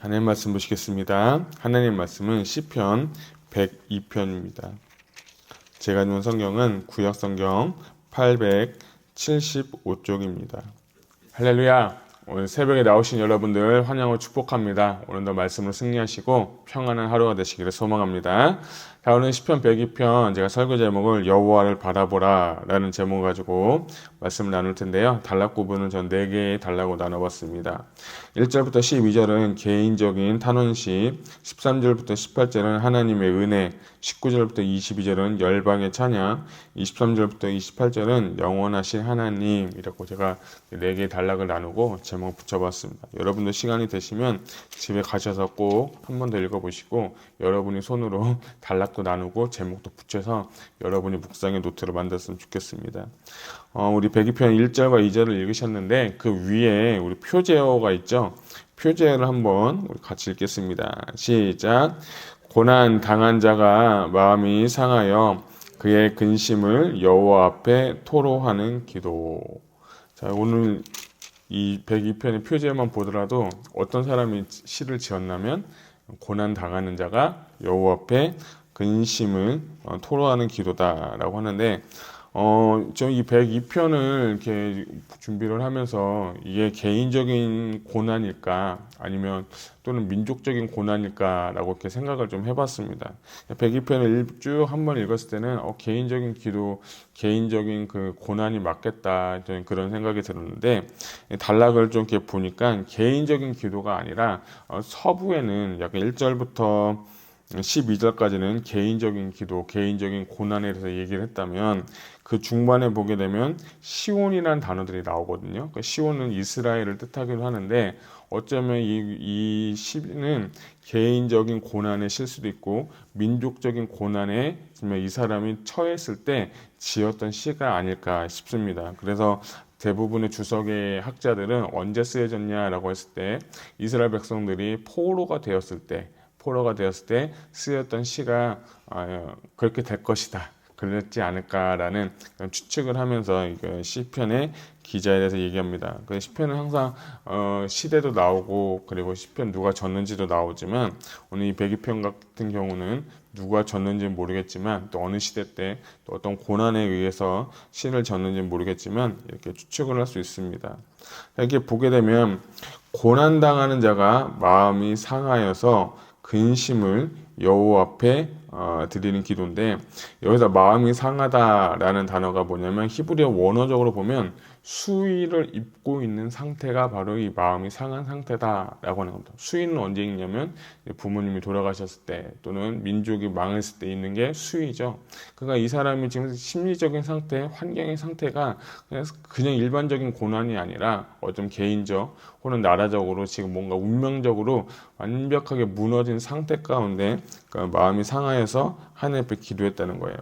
하나님 말씀 보시겠습니다. 하나님 말씀은 시편 102편입니다. 제가 읽는 성경은 구약 성경 875쪽입니다. 할렐루야! 오늘 새벽에 나오신 여러분들 환영을 축복합니다. 오늘도 말씀으로 승리하시고 평안한 하루가 되시기를 소망합니다. 자, 오늘 시편 102편 제가 설교 제목을 여호와를 바라보라 라는 제목을 가지고 말씀을 나눌 텐데요. 단락 구분은 전 4개의 단락으로 나눠봤습니다. 1절부터 12절은 개인적인 탄원시, 13절부터 18절은 하나님의 은혜, 19절부터 22절은 열방의 찬양, 23절부터 28절은 영원하신 하나님이라고 제가 4개의 단락을 나누고 제목 붙여봤습니다. 여러분도 시간이 되시면 집에 가셔서 꼭 한 번 더 읽어보시고 여러분이 손으로 단락도 나누고 제목도 붙여서 여러분이 묵상의 노트로 만들었으면 좋겠습니다. 우리 102편 1절과 2절을 읽으셨는데 그 위에 우리 표제어가 있죠. 표제어를 한번 우리 같이 읽겠습니다. 시작. 고난 당한 자가 마음이 상하여 그의 근심을 여호와 앞에 토로하는 기도. 자, 오늘 이 102편의 표제만 보더라도 어떤 사람이 시를 지었냐면 고난 당하는 자가 여호와 앞에 근심을 토로하는 기도다라고 하는데 좀 이 102편을 이렇게 준비를 하면서 이게 개인적인 고난일까 아니면 또는 민족적인 고난일까라고 이렇게 생각을 좀 해봤습니다. 102편을 쭉 한번 읽었을 때는 개인적인 기도, 개인적인 그 고난이 맞겠다 저는 그런 생각이 들었는데 단락을 좀 이렇게 보니까 개인적인 기도가 아니라 서부에는 약간 1절부터 12절까지는 개인적인 기도, 개인적인 고난에 대해서 얘기를 했다면 그 중반에 보게 되면 시온이라는 단어들이 나오거든요. 그 시온은 이스라엘을 뜻하기도 하는데 어쩌면 이 시는 개인적인 고난에 실 수도 있고 민족적인 고난에 이 사람이 처했을 때 지었던 시가 아닐까 싶습니다. 그래서 대부분의 주석의 학자들은 언제 쓰여졌냐라고 했을 때 이스라엘 백성들이 포로가 되었을 때 쓰였던 시가 그렇게 될 것이다. 그랬지 않을까라는 추측을 하면서 시편의 기자에 대해서 얘기합니다. 그 시편은 항상 시대도 나오고 그리고 시편 누가 졌는지도 나오지만 오늘 이 102편 같은 경우는 누가 졌는지는 모르겠지만 또 어느 시대 때 또 어떤 고난에 의해서 시를 졌는지는 모르겠지만 이렇게 추측을 할 수 있습니다. 이렇게 보게 되면 고난당하는 자가 마음이 상하여서 근심을 여호와 앞에 드리는 기도인데 여기서 마음이 상하다라는 단어가 뭐냐면 히브리어 원어적으로 보면 수위를 입고 있는 상태가 바로 이 마음이 상한 상태다라고 하는 겁니다. 수위는 언제 있냐면 부모님이 돌아가셨을 때 또는 민족이 망했을 때 있는 게 수위죠. 그러니까 이 사람이 지금 심리적인 상태, 환경의 상태가 그냥 일반적인 고난이 아니라 어좀 개인적 혹은 나라적으로 지금 뭔가 운명적으로 완벽하게 무너진 상태 가운데 그러니까 마음이 상하여서 하나님 앞에 기도했다는 거예요.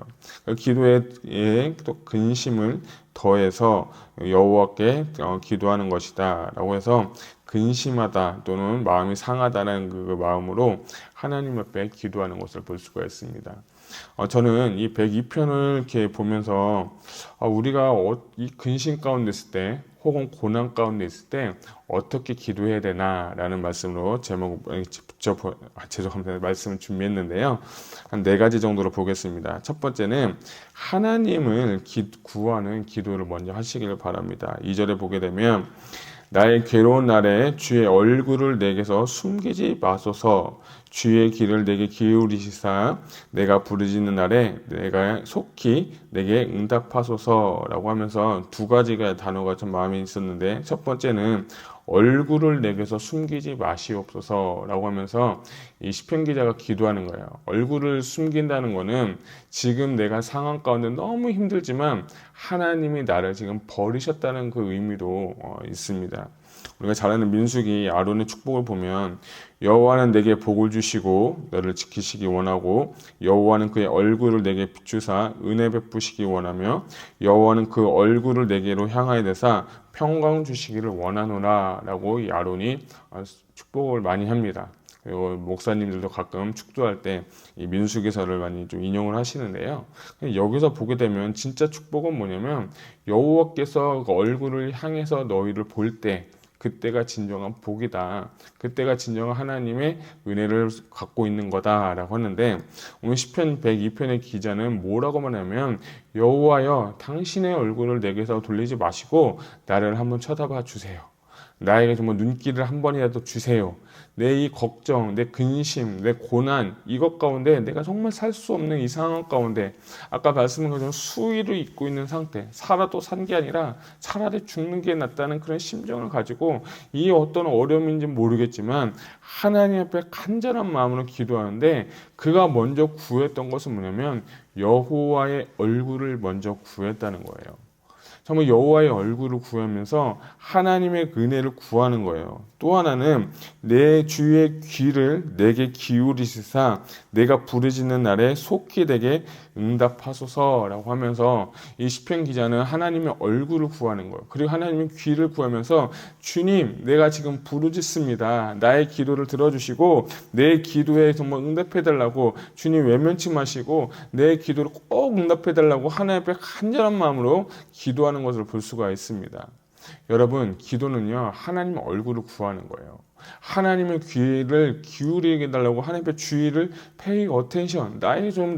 그 기도에 또 근심을 더해서 여호와께 기도하는 것이다 라고 해서 근심하다 또는 마음이 상하다는 그 마음으로 하나님 앞에 기도하는 것을 볼 수가 있습니다. 저는 이 102편을 이렇게 보면서 우리가 이 근심 가운데 있을 때 혹은 고난 가운데 있을 때 어떻게 기도해야 되나라는 말씀으로 말씀을 준비했는데요. 한 4가지 정도로 보겠습니다. 첫 번째는 하나님을 구하는 기도를 먼저 하시기를 바랍니다. 2절에 보게 되면 나의 괴로운 날에 주의 얼굴을 내게서 숨기지 마소서. 주의 길을 내게 기울이시사 내가 부르짖는 날에 내가 속히 내게 응답하소서라고 하면서 2가지가 단어가 좀 마음에 있었는데 첫 번째는 얼굴을 내게서 숨기지 마시옵소서라고 하면서 이 시편 기자가 기도하는 거예요. 얼굴을 숨긴다는 거는 지금 내가 상황 가운데 너무 힘들지만 하나님이 나를 지금 버리셨다는 그 의미도 있습니다. 우리가 잘 아는 민수기 아론의 축복을 보면 여호와는 내게 복을 주시고 너를 지키시기 원하고 여호와는 그의 얼굴을 내게 비추사 은혜 베푸시기 원하며 여호와는 그 얼굴을 내게로 향하여 대사 평강 주시기를 원하노라 라고 이 아론이 축복을 많이 합니다. 그리고 목사님들도 가끔 축도할 때 이 민수기서를 많이 좀 인용을 하시는데요. 여기서 보게 되면 진짜 축복은 뭐냐면 여호와께서 그 얼굴을 향해서 너희를 볼 때 그때가 진정한 복이다. 그때가 진정한 하나님의 은혜를 갖고 있는 거다라고 하는데, 오늘 시편 102편의 기자는 뭐라고 말하냐면, 여호와여 당신의 얼굴을 내게서 돌리지 마시고 나를 한번 쳐다봐 주세요. 나에게 정말 눈길을 한 번이라도 주세요. 내 이 걱정, 내 근심, 내 고난, 이것 가운데 내가 정말 살 수 없는 이 상황 가운데, 아까 말씀한 것처럼 수위를 입고 있는 상태, 살아도 산 게 아니라 차라리 죽는 게 낫다는 그런 심정을 가지고 이 어떤 어려움인지 모르겠지만 하나님 앞에 간절한 마음으로 기도하는데, 그가 먼저 구했던 것은 뭐냐면 여호와의 얼굴을 먼저 구했다는 거예요. 정말 여호와의 얼굴을 구하면서 하나님의 은혜를 구하는 거예요. 또 하나는 내 주의 귀를 내게 기울이시사 내가 부르짖는 날에 속히 내게 응답하소서라고 하면서, 이 시편 기자는 하나님의 얼굴을 구하는 거예요. 그리고 하나님의 귀를 구하면서, 주님 내가 지금 부르짖습니다. 나의 기도를 들어주시고 내 기도에 정말 응답해달라고 주님 외면치 마시고 내 기도를 꼭 응답해달라고 하나님 앞에 간절한 마음으로 기도하는 것을 볼 수가 있습니다. 여러분, 기도는요 하나님의 얼굴을 구하는 거예요. 하나님의 귀를 기울이게 달라고 하나님의 주의를 pay attention, 나에게 좀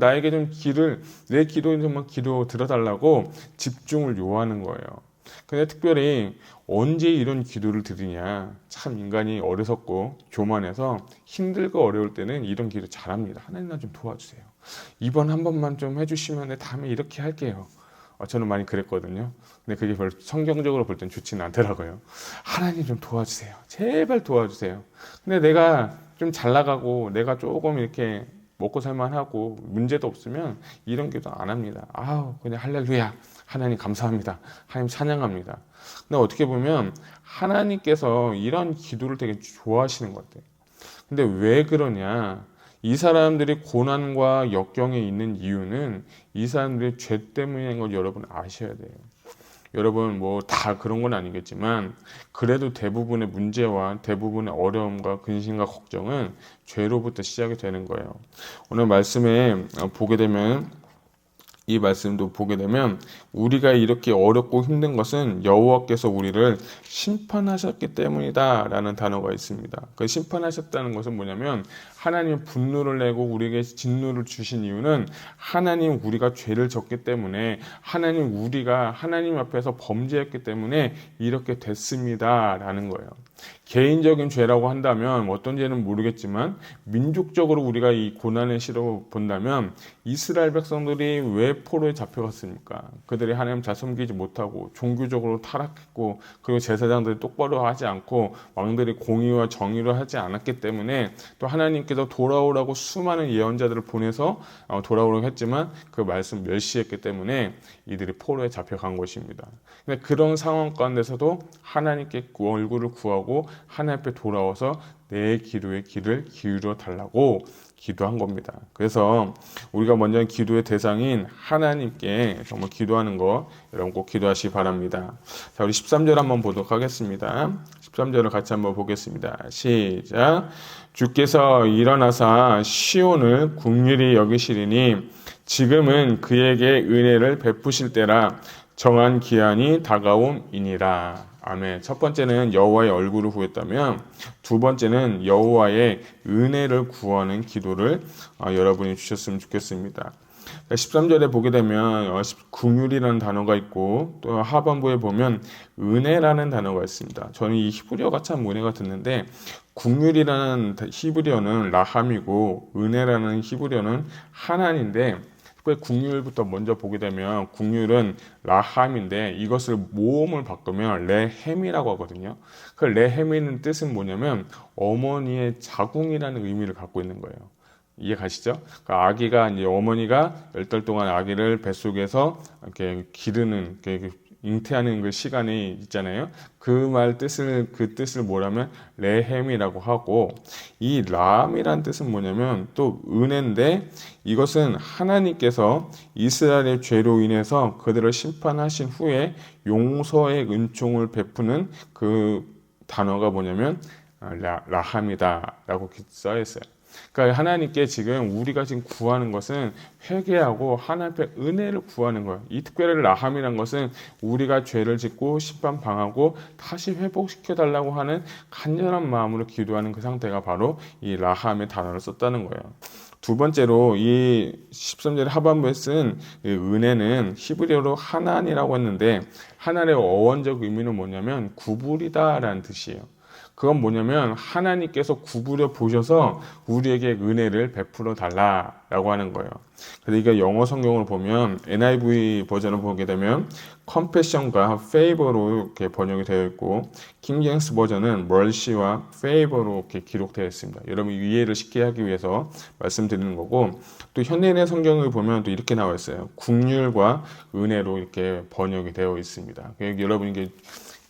내 기도에 정말 기도 들어달라고 집중을 요하는 거예요. 근데 특별히 언제 이런 기도를 드리냐, 참 인간이 어리석고 교만해서 힘들고 어려울 때는 이런 기도 잘합니다. 하나님 나 좀 도와주세요. 이번 한 번만 좀 해주시면 다음에 이렇게 할게요. 저는 많이 그랬거든요. 근데 그게 별로 성경적으로 볼 땐 좋지는 않더라고요. 하나님 좀 도와주세요. 제발 도와주세요. 근데 내가 좀 잘 나가고 내가 조금 이렇게 먹고 살만하고 문제도 없으면 이런 기도 안 합니다. 그냥 할렐루야, 하나님 감사합니다, 하나님 찬양합니다. 근데 어떻게 보면 하나님께서 이런 기도를 되게 좋아하시는 것 같아요. 근데 왜 그러냐, 이 사람들이 고난과 역경에 있는 이유는 이 사람들의 죄 때문인 걸 여러분 아셔야 돼요. 여러분 뭐 다 그런 건 아니겠지만 그래도 대부분의 문제와 대부분의 어려움과 근심과 걱정은 죄로부터 시작이 되는 거예요. 오늘 말씀에 보게 되면, 이 말씀도 보게 되면 우리가 이렇게 어렵고 힘든 것은 여호와께서 우리를 심판하셨기 때문이다 라는 단어가 있습니다. 그 심판하셨다는 것은 뭐냐면, 하나님의 분노를 내고 우리에게 진노를 주신 이유는 하나님 우리가 죄를 졌기 때문에, 우리가 하나님 앞에서 범죄했기 때문에 이렇게 됐습니다 라는 거예요. 개인적인 죄라고 한다면 어떤 죄는 모르겠지만 민족적으로 우리가 이 고난의 시로 본다면, 이스라엘 백성들이 왜 포로에 잡혀갔습니까? 그들이 하나님 잘 섬기지 못하고 종교적으로 타락했고, 그리고 제사장들이 똑바로 하지 않고 왕들이 공의와 정의로 하지 않았기 때문에, 또 하나님께서 돌아오라고 수많은 예언자들을 보내서 돌아오라고 했지만 그 말씀 멸시했기 때문에 이들이 포로에 잡혀간 것입니다. 근데 그런 상황 가운데서도 하나님께 얼굴을 구하고 하나님 앞에 돌아와서 내 기도에 귀를 기울여 달라고 기도한 겁니다. 그래서 우리가 먼저 기도의 대상인 하나님께 정말 기도하는 거 여러분 꼭 기도하시기 바랍니다. 자, 우리 13절 한번 보도록 하겠습니다. 13절을 같이 한번 보겠습니다. 시작. 주께서 일어나사 시온을 긍휼히 여기시리니 지금은 그에게 은혜를 베푸실 때라, 정한 기한이 다가옴이니라. 아멘. 첫 번째는 여호와의 얼굴을 구했다면, 두 번째는 여호와의 은혜를 구하는 기도를 여러분이 주셨으면 좋겠습니다. 13절에 보게 되면 긍휼이라는 단어가 있고, 또 하반부에 보면 은혜라는 단어가 있습니다. 저는 이 히브리어가 참 은혜가 듣는데, 긍휼이라는 히브리어는 라함이고 은혜라는 히브리어는 하나님인데, 긍휼부터 먼저 보게 되면 긍휼은 라함인데 이것을 모음을 바꾸면 레헴이라고 하거든요. 그 레헴이라는 뜻은 뭐냐면 어머니의 자궁이라는 의미를 갖고 있는 거예요. 이해 가시죠? 그러니까 아기가 이제 어머니가 10달 동안 아기를 뱃속에서 이렇게 기르는, 이렇게 잉태하는 그 시간이 있잖아요. 그 뜻을 뭐라면 레헴이라고 하고, 이 람이란 뜻은 뭐냐면 또 은혜인데, 이것은 하나님께서 이스라엘의 죄로 인해서 그들을 심판하신 후에 용서의 은총을 베푸는 그 단어가 뭐냐면 라함이다 라고 써 있어요. 그러니까 하나님께 지금 우리가 지금 구하는 것은 회개하고 하나님 앞에 은혜를 구하는 거예요. 이 특별히 라함이란 것은 우리가 죄를 짓고 심판 당하고 다시 회복시켜 달라고 하는 간절한 마음으로 기도하는 그 상태가 바로 이 라함의 단어를 썼다는 거예요. 두 번째로 이 13절 하반부에 쓴 은혜는 히브리어로 하난이라고 했는데 하난의 어원적 의미는 뭐냐면 구부리다라는 뜻이에요. 그건 뭐냐면 하나님께서 구부려 보셔서 우리에게 은혜를 베풀어 달라라고 하는 거예요. 그래서 이게 영어 성경을 보면 NIV 버전을 보게 되면 compassion과 favor로 이렇게 번역이 되어 있고 킹제임스 버전은 mercy와 favor로 이렇게 기록되어 있습니다. 여러분 이해를 쉽게 하기 위해서 말씀드리는 거고 또 현대인의 성경을 보면 또 이렇게 나와 있어요. 긍휼과 은혜로 이렇게 번역이 되어 있습니다. 여러분 이게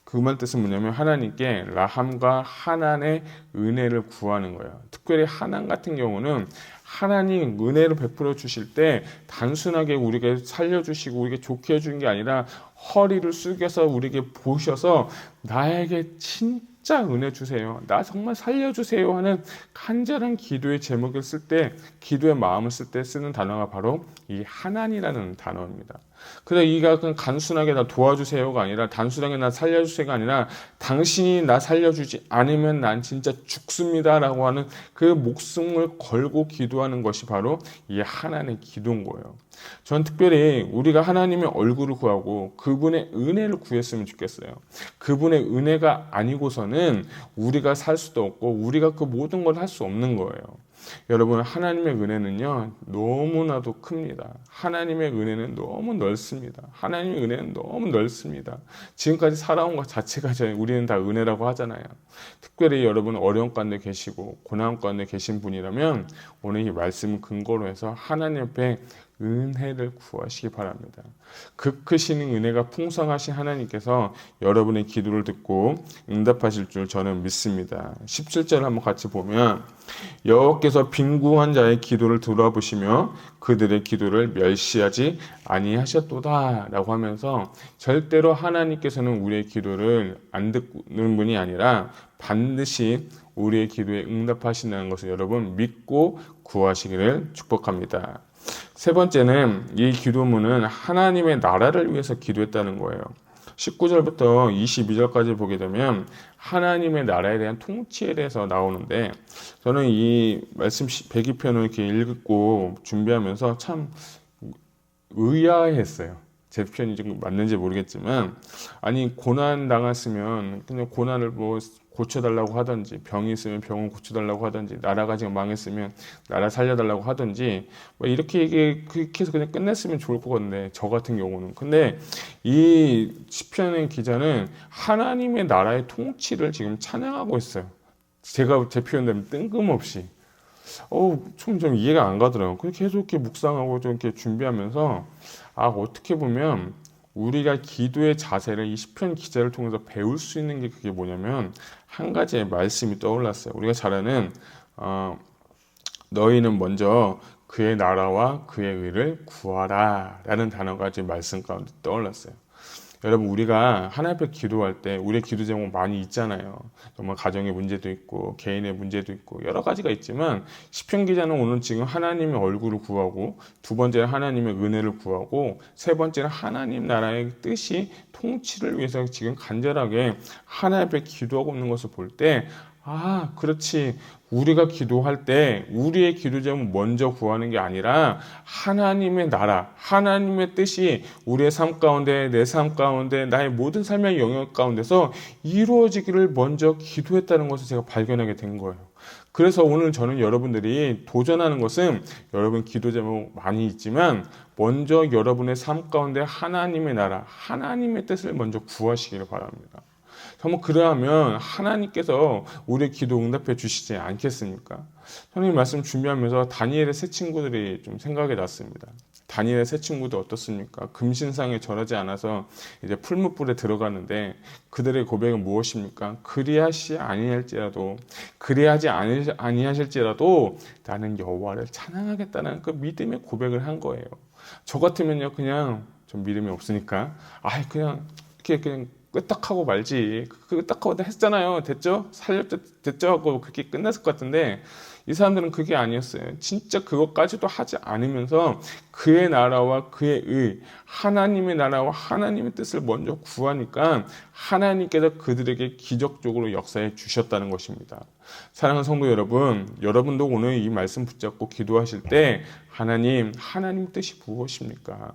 그 말 뜻은 뭐냐면 하나님께 라함과 하난의 은혜를 구하는 거예요. 특별히 하난 같은 경우는 하나님 은혜를 베풀어 주실 때 단순하게 우리에게 살려주시고 우리에게 좋게 해주는 게 아니라 허리를 숙여서 우리에게 보셔서 나에게 진짜 은혜 주세요. 나 정말 살려주세요 하는 간절한 기도의 제목을 쓸 때, 기도의 마음을 쓸 때 쓰는 단어가 바로 이 하난이라는 단어입니다. 그래서 이가 그냥 단순하게 나 도와주세요가 아니라 단순하게 나 살려주세요가 아니라 당신이 나 살려주지 않으면 난 진짜 죽습니다라고 하는 그 목숨을 걸고 기도하는 것이 바로 이 하나님의 기도인 거예요. 전 특별히 우리가 하나님의 얼굴을 구하고 그분의 은혜를 구했으면 좋겠어요. 그분의 은혜가 아니고서는 우리가 살 수도 없고 우리가 그 모든 걸 할 수 없는 거예요. 여러분 하나님의 은혜는요 너무나도 큽니다. 하나님의 은혜는 너무 넓습니다. 하나님의 은혜는 너무 넓습니다. 지금까지 살아온 것 자체가 우리는 다 은혜라고 하잖아요. 특별히 여러분 어려운 가운데 계시고 고난 가운데 계신 분이라면 오늘 이 말씀을 근거로 해서 하나님 앞에 은혜를 구하시기 바랍니다. 그 크신 은혜가 풍성하신 하나님께서 여러분의 기도를 듣고 응답하실 줄 저는 믿습니다. 17절 한번 같이 보면 여호와께서 빈궁한 자의 기도를 들어보시며 그들의 기도를 멸시하지 아니하셨도다 라고 하면서 절대로 하나님께서는 우리의 기도를 안 듣는 분이 아니라 반드시 우리의 기도에 응답하신다는 것을 여러분 믿고 구하시기를 축복합니다. 세 번째는 이 기도문은 하나님의 나라를 위해서 기도했다는 거예요. 19절부터 22절까지 보게 되면 하나님의 나라에 대한 통치에 대해서 나오는데 저는 이 말씀 배기편을 이렇게 읽고 준비하면서 참 의아했어요. 제 표현이 좀 맞는지 모르겠지만 아니 고난 당했으면 그냥 고난을 뭐 고쳐달라고 하든지 병이 있으면 병을 고쳐달라고 하든지 나라가 지금 망했으면 나라 살려달라고 하든지 뭐 이렇게 그렇게 해서 그냥 끝냈으면 좋을 것 같네 저 같은 경우는. 근데 이 시편의 기자는 하나님의 나라의 통치를 지금 찬양하고 있어요. 제가 제 표현대로 뜬금없이 좀 이해가 안 가더라고요. 그렇게 계속 이렇게 묵상하고 좀 이렇게 준비하면서 어떻게 보면 우리가 기도의 자세를 이 시편 기자를 통해서 배울 수 있는 게 그게 뭐냐면 한 가지의 말씀이 떠올랐어요. 우리가 잘 아는 너희는 먼저 그의 나라와 그의 의를 구하라 라는 단어가 지금 말씀 가운데 떠올랐어요. 여러분 우리가 하나님 앞에 기도할 때 우리의 기도 제목 많이 있잖아요. 정말 가정의 문제도 있고 개인의 문제도 있고 여러 가지가 있지만 시편 기자는 오늘 지금 하나님의 얼굴을 구하고 두 번째는 하나님의 은혜를 구하고 세 번째는 하나님 나라의 뜻이 통치를 위해서 지금 간절하게 하나님 앞에 기도하고 있는 것을 볼 때 그렇지. 우리가 기도할 때 우리의 기도 제목 먼저 구하는 게 아니라 하나님의 나라, 하나님의 뜻이 우리의 삶 가운데, 내 삶 가운데, 나의 모든 삶의 영역 가운데서 이루어지기를 먼저 기도했다는 것을 제가 발견하게 된 거예요. 그래서 오늘 저는 여러분들이 도전하는 것은 여러분 기도 제목 많이 있지만 먼저 여러분의 삶 가운데 하나님의 나라, 하나님의 뜻을 먼저 구하시기를 바랍니다. 정말 그러하면 하나님께서 우리의 기도 응답해 주시지 않겠습니까? 저는 이 말씀 준비하면서 다니엘의 세 친구들이 좀 생각이 났습니다. 다니엘의 세 친구들 어떻습니까? 금신상에 절하지 않아서 이제 풀무불에 들어가는데 그들의 고백은 무엇입니까? 그리하지 아니하실지라도 나는 여호와를 찬양하겠다는 그 믿음의 고백을 한 거예요. 저 같으면요 그냥 좀 믿음이 없으니까 그냥 끄떡하고 말지. 끄떡하고 했잖아요. 됐죠? 됐죠? 하고 그렇게 끝났을 것 같은데 이 사람들은 그게 아니었어요. 진짜 그것까지도 하지 않으면서 그의 나라와 그의 하나님의 나라와 하나님의 뜻을 먼저 구하니까 하나님께서 그들에게 기적적으로 역사해 주셨다는 것입니다. 사랑하는 성도 여러분, 여러분도 오늘 이 말씀 붙잡고 기도하실 때 하나님 뜻이 무엇입니까?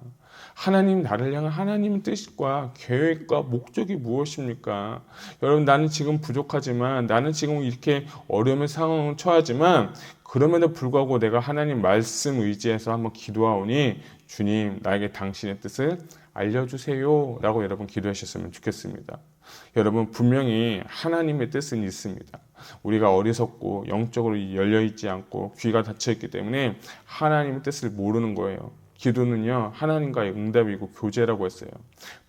하나님 나를 향한 하나님의 뜻과 계획과 목적이 무엇입니까? 여러분, 나는 지금 부족하지만, 나는 지금 이렇게 어려움의 상황을 처하지만 그럼에도 불구하고 내가 하나님 말씀 의지해서 한번 기도하오니 주님, 나에게 당신의 뜻을 알려주세요 라고 여러분 기도하셨으면 좋겠습니다. 여러분, 분명히 하나님의 뜻은 있습니다. 우리가 어리석고 영적으로 열려있지 않고 귀가 닫혀있기 때문에 하나님의 뜻을 모르는 거예요. 기도는요, 하나님과의 응답이고 교제라고 했어요.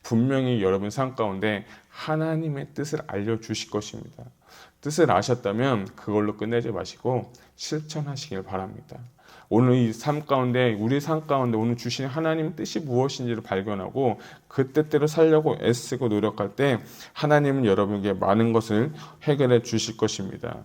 분명히 여러분 삶 가운데 하나님의 뜻을 알려주실 것입니다. 뜻을 아셨다면 그걸로 끝내지 마시고 실천하시길 바랍니다. 오늘 이 삶 가운데, 우리 삶 가운데 오늘 주신 하나님의 뜻이 무엇인지를 발견하고 그 뜻대로 살려고 애쓰고 노력할 때 하나님은 여러분에게 많은 것을 해결해 주실 것입니다.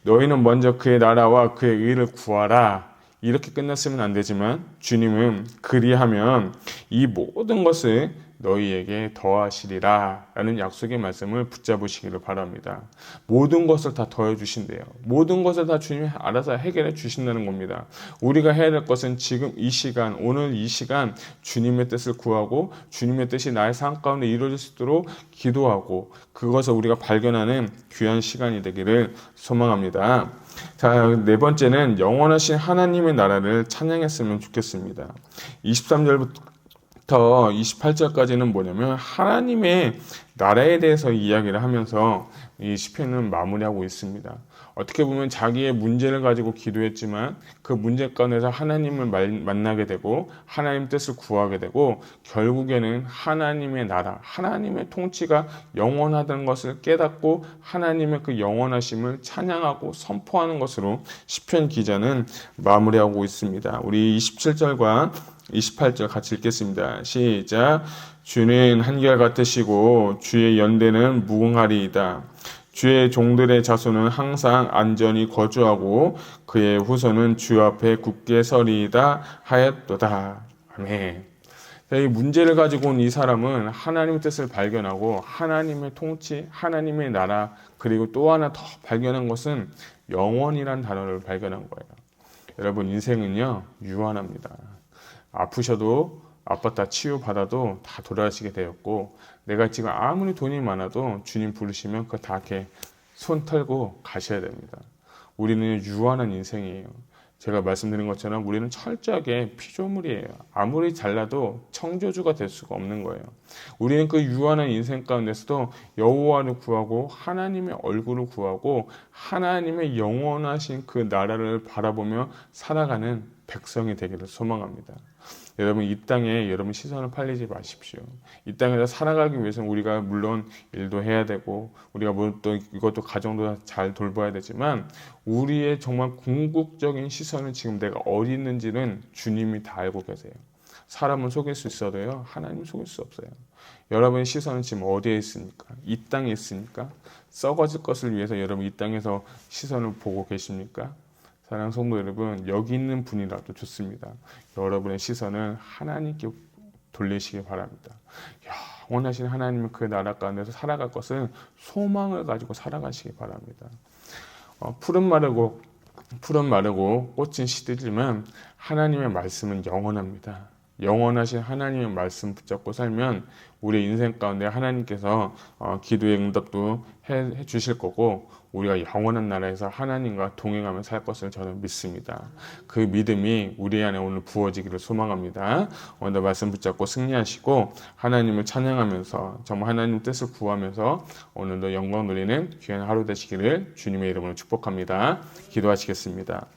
너희는 먼저 그의 나라와 그의 의를 구하라. 이렇게 끝났으면 안 되지만 주님은 그리하면 이 모든 것을 너희에게 더하시리라 라는 약속의 말씀을 붙잡으시기를 바랍니다. 모든 것을 다 더해 주신대요. 모든 것을 다 주님이 알아서 해결해 주신다는 겁니다. 우리가 해야 될 것은 지금 이 시간, 오늘 이 시간 주님의 뜻을 구하고 주님의 뜻이 나의 삶 가운데 이루어질 수 있도록 기도하고 그것을 우리가 발견하는 귀한 시간이 되기를 소망합니다. 자, 네 번째는 영원하신 하나님의 나라를 찬양했으면 좋겠습니다. 23절부터 28절까지는 뭐냐면 하나님의 나라에 대해서 이야기를 하면서 이 시편은 마무리하고 있습니다. 어떻게 보면 자기의 문제를 가지고 기도했지만 그 문제 가운데서 하나님을 만나게 되고 하나님 뜻을 구하게 되고 결국에는 하나님의 나라, 하나님의 통치가 영원하다는 것을 깨닫고 하나님의 그 영원하심을 찬양하고 선포하는 것으로 시편 기자는 마무리하고 있습니다. 우리 27절과 28절 같이 읽겠습니다. 시작. 주는 한결같으시고 주의 연대는 무궁하리이다. 주의 종들의 자손은 항상 안전히 거주하고 그의 후손은 주 앞에 굳게 서리이다 하였도다. 아멘. 이 문제를 가지고 온 이 사람은 하나님의 뜻을 발견하고 하나님의 통치, 하나님의 나라, 그리고 또 하나 더 발견한 것은 영원이란 단어를 발견한 거예요. 여러분, 인생은요 유한합니다. 아프셔도 아팠다 치유받아도 다 돌아가시게 되었고 내가 지금 아무리 돈이 많아도 주님 부르시면 그거 다 이렇게 손 털고 가셔야 됩니다. 우리는 유한한 인생이에요. 제가 말씀드린 것처럼 우리는 철저하게 피조물이에요. 아무리 잘나도 창조주가 될 수가 없는 거예요. 우리는 그 유한한 인생 가운데서도 여호와를 구하고 하나님의 얼굴을 구하고 하나님의 영원하신 그 나라를 바라보며 살아가는 백성이 되기를 소망합니다. 여러분, 이 땅에 여러분 시선을 팔리지 마십시오. 이 땅에서 살아가기 위해서는 우리가 물론 일도 해야 되고 우리가 또 이것도 가정도 잘 돌봐야 되지만 우리의 정말 궁극적인 시선은 지금 내가 어디 있는지는 주님이 다 알고 계세요. 사람은 속일 수 있어도요 하나님 속일 수 없어요. 여러분의 시선은 지금 어디에 있습니까? 이 땅에 있습니까? 썩어질 것을 위해서 여러분 이 땅에서 시선을 보고 계십니까? 사랑하는 성도 여러분, 여기 있는 분이라도 좋습니다. 여러분의 시선을 하나님께 돌리시기 바랍니다. 영원하신 하나님은 그 나라 가운데서 살아갈 것을 소망을 가지고 살아가시기 바랍니다. 풀은 마르고 꽃은 시들지만 하나님의 말씀은 영원합니다. 영원하신 하나님의 말씀 붙잡고 살면 우리 인생 가운데 하나님께서 기도의 응답도 해 주실 거고 우리가 영원한 나라에서 하나님과 동행하며 살 것을 저는 믿습니다. 그 믿음이 우리 안에 오늘 부어지기를 소망합니다. 오늘 말씀 붙잡고 승리하시고 하나님을 찬양하면서 정말 하나님 뜻을 구하면서 오늘도 영광 누리는 귀한 하루 되시기를 주님의 이름으로 축복합니다. 기도하시겠습니다.